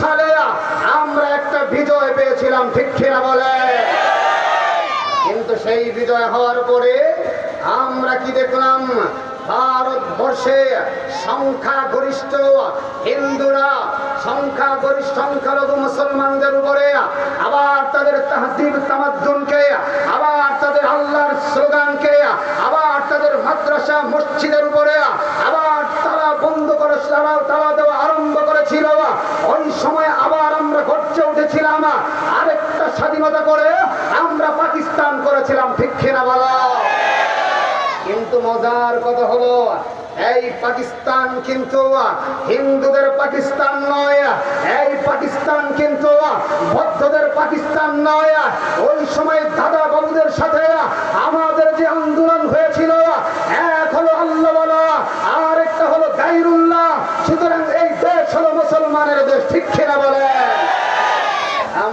সালে আমরা একটা বিজয় পেয়েছিলাম, ঠিক কিনা বলে? কিন্তু সেই বিজয় হওয়ার পরে আমরা কি দেখলাম? ভারতবর্ষে সংখ্যাগরিষ্ঠ হিন্দুরা সংখ্যালঘু মুসলমানদের উপরে আবার তাদের তাহজিব তামাদ্দুনকে, আবার তাদের আল্লাহর স্লোগানকে, আবার তাদের মাদ্রাসা মসজিদের উপরে আবার তারা বন্ধ করে তালা দেওয়া আরম্ভ করেছিল। ওই সময় আবার আমরা গর্জে উঠেছিলাম, আরেকটা স্বাধীনতা করে আমরা পাকিস্তান করেছিলাম, ঠিক কিনা বলো? কিন্তু মজার কথা হলো, এই পাকিস্তান কিন্তু হিন্দুদের পাকিস্তান নয়, এই পাকিস্তান কিন্তু বৌদ্ধদের পাকিস্তান নয়। ওই সময় দাদা বাবুদের সাথে আমাদের যে আন্দোলন হয়েছিল, এক হলো আল্লাহ বলা, আর একটা হলো গায়রুল্লাহ। সুতরাং এই দেশ হলো মুসলমানের দেশ, ঠিক কিনা বলে?